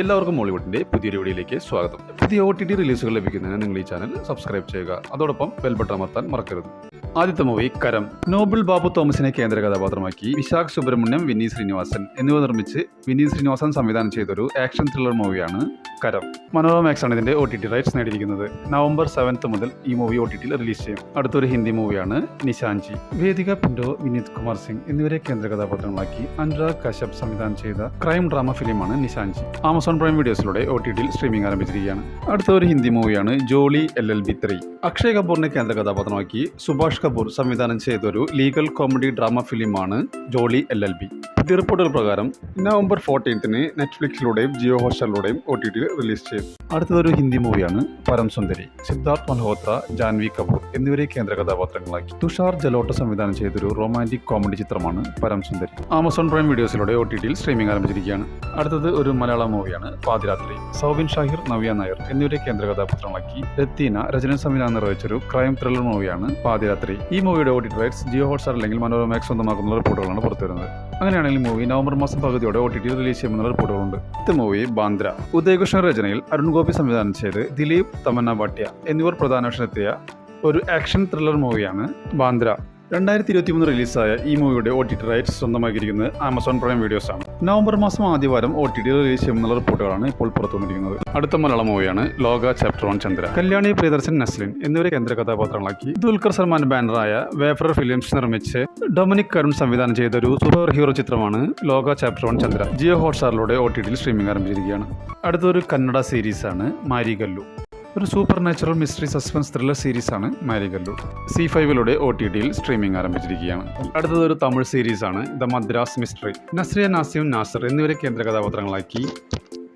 എല്ലാവർക്കും മോളിവുഡിന്റെ പുതിയൊരു വീഡിയോയിലേക്ക് സ്വാഗതം. പുതിയ OTT റിലീസുകൾ ലഭിക്കുന്നതിന് നിങ്ങൾ ഈ ചാനൽ സബ്സ്ക്രൈബ് ചെയ്യുക. അതോടൊപ്പം ബെൽ ബട്ടൺ അമർത്താൻ മറക്കരുത്. ആദ്യത്തെ മൂവി കരം. നോബിൾ ബാബു തോമസിനെ കേന്ദ്ര കഥാപാത്രമാക്കി വിശാഖ് സുബ്രഹ്മണ്യം, വിനീത് ശ്രീനിവാസൻ എന്നിവ നിർമ്മിച്ച് വിനീത് ശ്രീനിവാസൻ സംവിധാനം ചെയ്തൊരു ആക്ഷൻ ത്രില്ലർ മൂവിയാണ് കരം. മനോരമാക്സ് ആണ് ഇതിന്റെ OTT റൈറ്റ്സ് നേടിയിരിക്കുന്നത്. നവംബർ 7 മുതൽ ഈ മൂവി OTTയിൽ റിലീസ് ചെയ്യും. അടുത്തൊരു ഹിന്ദി മൂവിയാണ് നിശാൻജി. വേദിക പിന്റോ, വിനീത് കുമാർ സിംഗ് എന്നിവരെ കേന്ദ്ര കഥാപാത്രങ്ങളാക്കി അനുരാഗ് കശ്യപ് സംവിധാനം ചെയ്ത ക്രൈം ഡ്രാമ ഫിലിമാണ് നിശാൻജി. ആമസോൺ പ്രൈം വീഡിയോസിലൂടെ OTTയിൽ സ്ട്രീമിംഗ് ആരംഭിച്ചിരിക്കുകയാണ്. അടുത്ത ഒരു ഹിന്ദി മൂവിയാണ് ജോളി LLB 3. അക്ഷയ് കപൂറിനെ കേന്ദ്ര കഥാപാത്രമാക്കി സുഭാഷ് കപൂർ സംവിധാനം ചെയ്തൊരു ലീഗൽ കോമഡി ഡ്രാമ ഫിലിമാണ് ജോളി LLB. പുതിയ റിപ്പോർട്ടുകൾ പ്രകാരം നവംബർ 14 നെറ്റ്ഫ്ലിക്സിലൂടെയും ജിയോ ഹോട്ട്സ്റ്റാറിലൂടെയും OTTയിൽ റിലീസ് ചെയ്യും. അടുത്തതൊരു ഹിന്ദി മൂവിയാണ് പരം സുന്ദരി. സിദ്ധാർത്ഥ് മൽഹോത്ര, ജാൻവി കപൂർ എന്നിവരെ കേന്ദ്ര കഥാപാത്രങ്ങളാക്കി തുഷാർ ജലോട്ട സംവിധാനം ചെയ്തൊരു റൊമാന്റിക് കോമഡി ചിത്രമാണ് പരം സുന്ദരി. ആമസോൺ പ്രൈം വീഡിയോസിലൂടെ OTTയിൽ സ്ട്രീമിംഗ് ആരംഭിച്ചിരിക്കുകയാണ്. അടുത്തത് ഒരു മലയാളം മൂവിയാണ് പാതിരാത്രി. സൗബിൻ ഷാഹിർ, നവ്യ നായർ എന്നിവരെ കേന്ദ്ര കഥാപാത്രങ്ങളാക്കി രത്തീന രചന സംവിധാനം നിർവഹിച്ചൊരു ക്രൈം ത്രില്ലർ മൂവിയാണ് പാതിരാത്രി. ഈ മൂവിയുടെ OTT റൈറ്റ്സ് ജിയോ ഹോട്ട്സ്റ്റാർ അല്ലെങ്കിൽ മനോരമാക്സ് സ്വന്തമാക്കുന്ന റിപ്പോർട്ടുകളാണ് പുറത്തുവരുന്നത്. അങ്ങനെയാണെങ്കിൽ മൂവി നവംബർ മാസം പകുതിയോടെ OTTയിൽ റിലീസ് ചെയ്യുമെന്നുള്ള റിപ്പോർട്ടുകളുണ്ട്. അടുത്ത മൂവി ബാന്ദ്ര. ഉദയകൃഷ്ണ രചനയിൽ അരുൺ ഗോപി സംവിധാനം ചെയ്ത് ദിലീപ്, തമന്ന ഭാട്ടിയ എന്നിവർ പ്രധാന വേഷത്തിലെത്തിയ ഒരു ആക്ഷൻ ത്രില്ലർ മൂവിയാണ് ബാന്ദ്ര. 2023 റിലീസായ ഈ മൂവിയുടെ OTT റൈറ്റ്സ് സ്വന്തമാക്കിയിരിക്കുന്നത് ആമസോൺ പ്രൈം വീഡിയോസ് ആണ്. നവംബർ മാസം ആദ്യവാരം OTTയിൽ റിലീസ് ചെയ്യുമെന്നുള്ള റിപ്പോർട്ടുകളാണ് ഇപ്പോൾ പുറത്തുവന്നിരിക്കുന്നത്. അടുത്ത മലയാളം മൂവിയാണ് ലോക ചാപ്റ്റർ 1 ചന്ദ്ര. കല്യാണി പ്രിയദർശൻ, നസ്ലിൻ എന്നിവരെ കേന്ദ്ര കഥാപാത്രങ്ങളാക്കി ദുൽഖർ സൽമാൻ ബാനറായ വേഫർ ഫിലിംസ് നിർമ്മിച്ച് ഡൊമിനിക് കരുൺ സംവിധാനം ചെയ്ത ഒരു സൂപ്പർ ഹീറോ ചിത്രമാണ് ലോക ചാപ്റ്റർ 1 ചന്ദ്ര. ജിയോ ഹോട്ട്സ്റ്റാറിലൂടെ OTTയിൽ സ്ട്രീമിംഗ് ആരംഭിച്ചിരിക്കുകയാണ്. അടുത്തൊരു കന്നഡ സീരീസാണ് മാരിഗല്ലു. ഒരു supernatural mystery suspense thriller സീരീസാണ് മാരിഗല്ലു. C5 OTTയിൽ സ്ട്രീമിംഗ് ആരംഭിച്ചിരിക്കുകയാണ്. അടുത്തത് ഒരു തമിഴ് സീരീസാണ് ദ മദ്രാസ് മിസ്റ്ററി. നസ്രിയ നാസിം, നാസർ എന്നിവരെ കേന്ദ്ര കഥാപാത്രങ്ങളാക്കി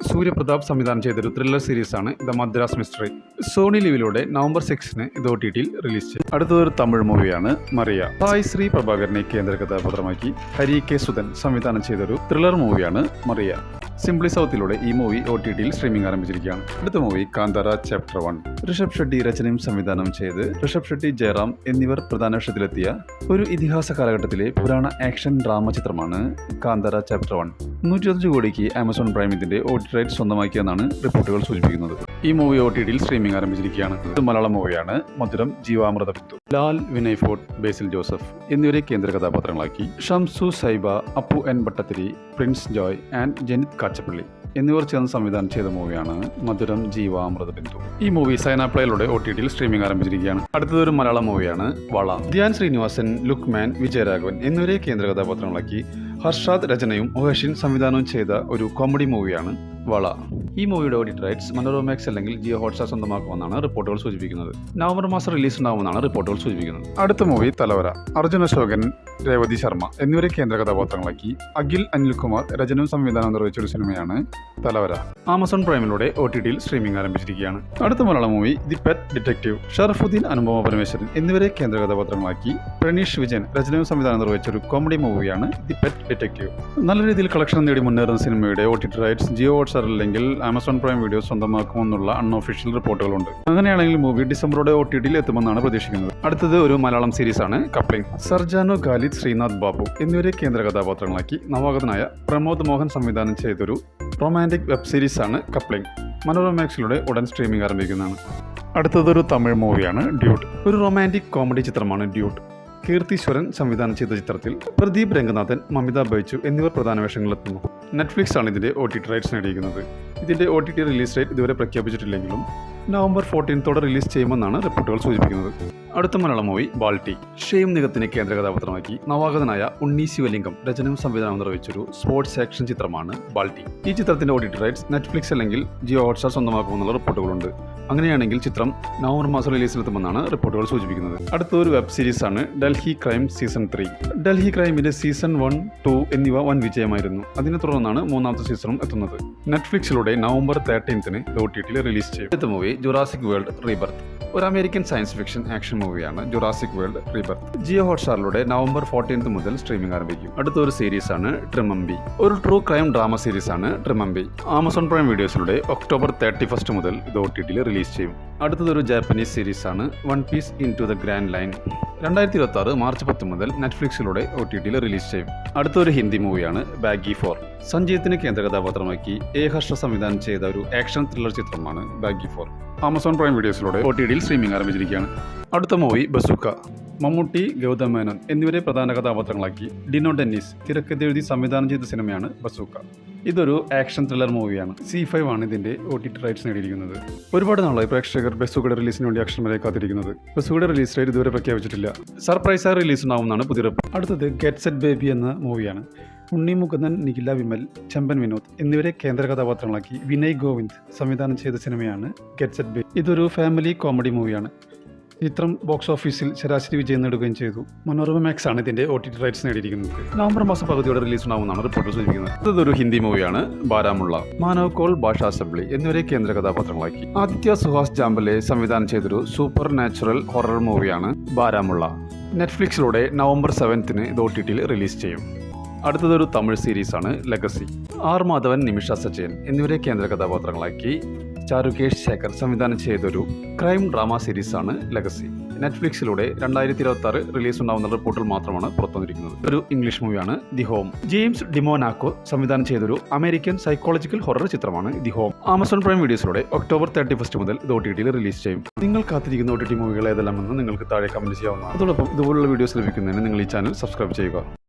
സൂര്യപ്രതാപ് സംവിധാനം ചെയ്തൊരു thriller സീരീസാണ് the Madras mystery. Sony ലിവിലൂടെ നവംബർ 6 ഇത് OTTയിൽ റിലീസ് ചെയ്യും. അടുത്തൊരു തമിഴ് മൂവിയാണ് മറിയ. സായ് ശ്രീ പ്രഭാകരനെ കേന്ദ്ര കഥാപാത്രമാക്കി ഹരി കെ സുധൻ സംവിധാനം ചെയ്തൊരു ത്രില്ലർ മൂവിയാണ് മറിയ. സിംപ്ലി സൗത്തിലൂടെ ഈ മൂവി OTTയിൽ സ്ട്രീമിംഗ് ആരംഭിച്ചിരിക്കുകയാണ്. അടുത്ത മൂവി കാന്താര ചാപ്റ്റർ 1. ഋഷഭ് ഷെട്ടി രചനയും സംവിധാനം ചെയ്ത് ഋഷഭ് ഷെട്ടി, ജയറാം എന്നിവർ പ്രധാന വേഷത്തിലെത്തിയ ഒരു ഇതിഹാസ കാലഘട്ടത്തിലെ പുരാണ ആക്ഷൻ ഡ്രാമ ചിത്രമാണ് കാന്താര ചാപ്റ്റർ 1. 105 കോടിക്ക് ആമസോൺ പ്രൈം ഇതിന്റെ OTT റൈറ്റ് സ്വന്തമാക്കിയെന്നാണ് റിപ്പോർട്ടുകൾ സൂചിപ്പിക്കുന്നത്. ഈ മൂവി OTTയിൽ സ്ട്രീമിംഗ് ആരംഭിച്ചിരിക്കുകയാണ്. ഇത് മലയാളം മൂവിയാണ് മധുരം ജീവാമൃത വിത്തു. ലാൽ, വിനയ് ഫോർട്ട്, ബേസിൽ ജോസഫ് എന്നിവരെ കേന്ദ്ര കഥാപാത്രങ്ങളാക്കി ഷംസു സൈബ, അപ്പു N ഭട്ടത്തിരി, പ്രിൻസ് ജോയ് ആൻഡ് ജനിത് കാച്ചപ്പള്ളി എന്നിവർ ചേർന്ന് സംവിധാനം ചെയ്ത മൂവിയാണ് മധുരം ജീവാമൃത ബിന്ദു. ഈ മൂവി സൈനാപ്ലയിലൂടെ OTTയിൽ സ്ട്രീമിംഗ് ആരംഭിച്ചിരിക്കുകയാണ്. അടുത്തതൊരു മലയാളം മൂവിയാണ് വള. ധ്യാൻ ശ്രീനിവാസൻ, ലുക്മാൻ, വിജയരാഘവൻ എന്നിവരെ കേന്ദ്ര കഥാപാത്രങ്ങളാക്കി ഹർഷാദ് രചനയും മുഹഷിൻ സംവിധാനവും ചെയ്ത ഒരു കോമഡി മൂവിയാണ് വള. ഈ മൂവിയുടെ OTT റൈറ്റ്സ് മനോരമാക്സ് അല്ലെങ്കിൽ ജിയോ ഹോട്ട്സ്റ്റാർ സ്വന്തമാക്കുമെന്നാണ് റിപ്പോർട്ടുകൾ സൂചിപ്പിക്കുന്നത്. നവംബർ മാസം റിലീസ് ഉണ്ടാവുമെന്നാണ് റിപ്പോർട്ടുകൾ സൂചിപ്പിക്കുന്നത്. അടുത്ത മൂവി തലവര. അർജുൻ അശോകൻ, രേവതി ശർമ്മ എന്നിവരെ കേന്ദ്ര കഥാപാത്രങ്ങളാക്കി അഖിൽ അനിൽകുമാർ രചനയും സംവിധാനം നിർവഹിച്ചൊരു സിനിമയാണ് തലവര. ആമസോൺ പ്രൈമിലൂടെ OTTയിൽ സ്ട്രീമിംഗ് ആരംഭിച്ചിരിക്കുകയാണ്. അടുത്ത Malayalam movie the pet detective. Sharafudheen, Anupama Parameswaran എന്നിവരെ കേന്ദ്ര കഥാപാത്രങ്ങളാക്കി പ്രണീഷ് വിജയൻ രചനയും സംവിധാനം നിർവഹിച്ചൊരു കോമഡി മൂവിയാണ് ദി പെറ്റ് ഡിറ്റക്റ്റീവ്. നല്ല രീതിയിൽ കളക്ഷൻ നേടി മുന്നേറുന്ന സിനിമയുടെ OTT റൈറ്റ്സ് ജിയോ ഹോട്ട്സ്റ്റാർ അല്ലെങ്കിൽ ആമസോൺ പ്രൈം വീഡിയോ സ്വന്തമാക്കുമെന്നുള്ള അൺഒഫീഷ്യൽ റിപ്പോർട്ടുകളുണ്ട്. അങ്ങനെയാണെങ്കിൽ മൂവി ഡിസംബറോടെ OTTയിൽ എത്തുമെന്നാണ് പ്രതീക്ഷിക്കുന്നത്. അടുത്തത് ഒരു മലയാളം സീരീസാണ് കപ്ലിംഗ്. സർജാനോ ഖാലിദ്, ശ്രീനാഥ് ബാബു എന്നിവരെ കേന്ദ്ര കഥാപാത്രങ്ങളാക്കി നവാഗതനായ പ്രമോദ് മോഹൻ സംവിധാനം ചെയ്തൊരു റൊമാന്റിക് വെബ് സീരീസാണ് കപ്ലിംഗ്. മനോരമാക്സിലൂടെ ഉടൻ സ്ട്രീമിംഗ് ആരംഭിക്കുന്നതാണ്. അടുത്തതൊരു തമിഴ് മൂവിയാണ് ഡ്യൂട്ട്. ഒരു റൊമാന്റിക് കോമഡി ചിത്രമാണ് ഡ്യൂട്ട്. കീർത്തിശ്വരൻ സംവിധാനം ചെയ്ത ചിത്രത്തിൽ പ്രദീപ് രംഗനാഥൻ, മമിത ബൈച്ചു എന്നിവർ പ്രധാന വേഷങ്ങളിലെത്തുന്നു. നെറ്റ്ഫ്ലിക്സ് ആണ് ഇതിന്റെ OTT റൈറ്റ്സ് നേടിയിരിക്കുന്നത്. ഇതിന്റെ OTT റിലീസ് ഡേറ്റ് ഇതുവരെ പ്രഖ്യാപിച്ചിട്ടില്ലെങ്കിലും നവംബർ 14 റിലീസ് ചെയ്യുമെന്നാണ് റിപ്പോർട്ടുകൾ സൂചിപ്പിക്കുന്നത്. അടുത്ത മലയാളം മൂവി ബാൾട്ടി. ഷെയ്ം നിഗത്തിനെ കേന്ദ്ര കഥാപാത്രമാക്കി നവാഗതനായ ഉണ്ണി ശിവലിംഗം രചനയും സംവിധാനം നിർവഹിച്ചൊരു സ്പോർട്സ് ആക്ഷൻ ചിത്രമാണ് ബാൾട്ടി. ഈ ചിത്രത്തിന്റെ OTT റൈറ്റ്സ് നെറ്റ്ഫ്ലിക്സ് അല്ലെങ്കിൽ ജിയോ ഹോട്ട്സ്റ്റാർ സ്വന്തമാക്കുമെന്നുള്ള റിപ്പോർട്ടുകളുണ്ട്. അങ്ങനെയാണെങ്കിൽ ചിത്രം നവംബർ മാസം റിലീസിനെത്തുമെന്നാണ് റിപ്പോർട്ടുകൾ സൂചിപ്പിക്കുന്നത്. അടുത്തൊരു വെബ് സീരീസാണ് ഡൽഹി ക്രൈം സീസൺ 3. ഡൽഹി ക്രൈമിന്റെ സീസൺ 1, 2 എന്നിവ വൻ വിജയമായിരുന്നു. അതിനെ തുടർന്നാണ് മൂന്നാമത്തെ സീസണും എത്തുന്നത്. നെറ്റ്ഫ്ലിക്സിലൂടെ നവംബർ 13 OTTയിൽ റിലീസ് ചെയ്യും. അടുത്ത മൂവി ജുറാസിക് വേൾഡ് റീബർത്ത്. ഒരു അമേരിക്കൻ സയൻസ് ഫിക്ഷൻ ആക്ഷൻ മൂവിയാണ് ജുറാസിക് വേൾഡ് റീബർത്ത്. ജിയോ ഹോട്ട്സ്റ്റാറിലൂടെ നവംബർ 14 മുതൽ സ്ട്രീമിംഗ് ആരംഭിക്കും. അടുത്തൊരു സീരീസാണ് ട്രിമംബി. ഒരു ട്രൂ ക്രൈം ഡ്രാമ സീരീസാണ് ട്രിമംബി. ആമസോൺ പ്രൈം വീഡിയോസിലൂടെ ഒക്ടോബർ 31 മുതൽ ഇത് OTTയിൽ റിലീസ് ചെയ്യും. അടുത്തതൊരു ജാപ്പനീസ് സീരീസാണ് One Piece into the Grand Line. 2026 March 10 മുതൽ നെറ്റ്ഫ്ലിക്സിലൂടെ OTTയിൽ റിലീസ് ചെയ്യും. അടുത്തൊരു ഹിന്ദി മൂവിയാണ് ബാഗി 4. സഞ്ജയത്തിന് കേന്ദ്ര കഥാപാത്രമാക്കി ഹർഷ സംവിധാനം ചെയ്ത ഒരു ആക്ഷൻ ത്രില്ലർ ചിത്രമാണ് ബാഗി 4. ആമസോൺ പ്രൈം വീഡിയോസിലൂടെ OTTയിൽ സ്ട്രീമിംഗ് ആരംഭിച്ചിരിക്കുകയാണ്. അടുത്ത മൂവി ബസൂക്ക. മമ്മൂട്ടി, ഗൗതം മേനോൻ എന്നിവരെ പ്രധാന കഥാപാത്രങ്ങളാക്കി ഡിനോ ഡെന്നിസ് തിരക്കഥെഴുതി സംവിധാനം ചെയ്ത സിനിമയാണ് ബസൂക്ക. ഇതൊരു ആക്ഷൻ ത്രില്ലർ മൂവിയാണ്. C5 ആണ് ഇതിന്റെ OTT റൈറ്റ്സ് നേടിയിരിക്കുന്നത്. ഒരുപാട് നാളായി പ്രേക്ഷകർ ബസൂക്കയുടെ റിലീസിന് വേണ്ടി അക്ഷരം വരെ കാത്തിരിക്കുന്നത്. ബസൂക്കയുടെ റിലീസ് ഡേറ്റ് ഇതുവരെ പ്രഖ്യാപിച്ചിട്ടില്ല. സർപ്രൈസായി റിലീസ് ഉണ്ടാവുന്നതാണ് പുതിയ റിപ്പോർട്ട്. അടുത്തത് ഗെറ്റ് സെറ്റ് ബേബി എന്ന മൂവിയാണ്. ഉണ്ണി മുകുന്ദൻ, നിഖില വിമൽ, ചെമ്പൻ വിനോദ് എന്നിവരെ കേന്ദ്ര കഥാപാത്രങ്ങളാക്കി വിനയ് ഗോവിന്ദ് സംവിധാനം ചെയ്ത സിനിമയാണ് ഗെറ്റ് സെറ്റ് ബേബി. ഇതൊരു ഫാമിലി കോമഡി മൂവിയാണ്. ചിത്രം ബോക്സ് ഓഫീസിൽ ശരാശരി വിജയം നേടുകയും ചെയ്തു. മനോരമ മാക്സ് ആണ് ഇതിന്റെ OTT റൈറ്റ്സ് നേടിയിരിക്കുന്നത്. നവംബർ മാസം പകുതിയോടെ റിലീസ് ഉണ്ടാവുമെന്നാണ് റിപ്പോർട്ട് സൂചിപ്പിക്കുന്നത്. ഇതൊരു ഹിന്ദി മൂവിയാണ് ബാരാമുള്ള. മാനവ് കോൾ, ഭാഷ അസംബ്ലി എന്നിവരെ കേന്ദ്ര കഥാപാത്രങ്ങളാക്കി ആദിത്യ സുഹാസ് ജാംബലെ സംവിധാനം ചെയ്തൊരു സൂപ്പർ നാച്ചുറൽ ഹൊറർ മൂവിയാണ് ബാരാമുള്ള. നെറ്റ്ഫ്ലിക്സിലൂടെ നവംബർ 7 ഇത് OTTയിൽ റിലീസ് ചെയ്യും. അടുത്തതൊരു തമിഴ് സീരീസാണ് ലെഗസി. R മാധവൻ, നിമിഷ സജയൻ എന്നിവരെ കേന്ദ്ര കഥാപാത്രങ്ങളാക്കി ചാരുകേഷ് ശേഖർ സംവിധാനം ചെയ്തൊരു ക്രൈം ഡ്രാമ സീരീസാണ് ലെഗസി. നെറ്റ്ഫ്ലിക്സിലൂടെ 2026 റിലീസ് ഉണ്ടാവുന്ന റിപ്പോർട്ടിൽ മാത്രമാണ് പുറത്തുവന്നിരിക്കുന്നത്. ഒരു ഇംഗ്ലീഷ് മൂവിയാണ് ദി ഹോം. ജെയിംസ് ഡിമോനാക്കോ സംവിധാനം ചെയ്തൊരു അമേരിക്കൻ സൈക്കോളജിക്കൽ ഹൊറർ ചിത്രമാണ് ദി ഹോം. ആമസോൺ പ്രൈം വീഡിയോസിലൂടെ ഒക്ടോബർ 31 മുതൽ ഇത് OTTയിൽ റിലീസ് ചെയ്യും. നിങ്ങൾ കാത്തിരിക്കുന്ന OTT മൂവികൾ ഏതെല്ലാമെന്ന് നിങ്ങൾക്ക് താഴെ കമന്റ് ചെയ്യാവുന്നതാണ്. അതോടൊപ്പം ഇതുപോലുള്ള വീഡിയോസ് ലഭിക്കുന്നതിന് നിങ്ങൾ ഈ ചാനൽ സബ്സ്ക്രൈബ് ചെയ്യുക.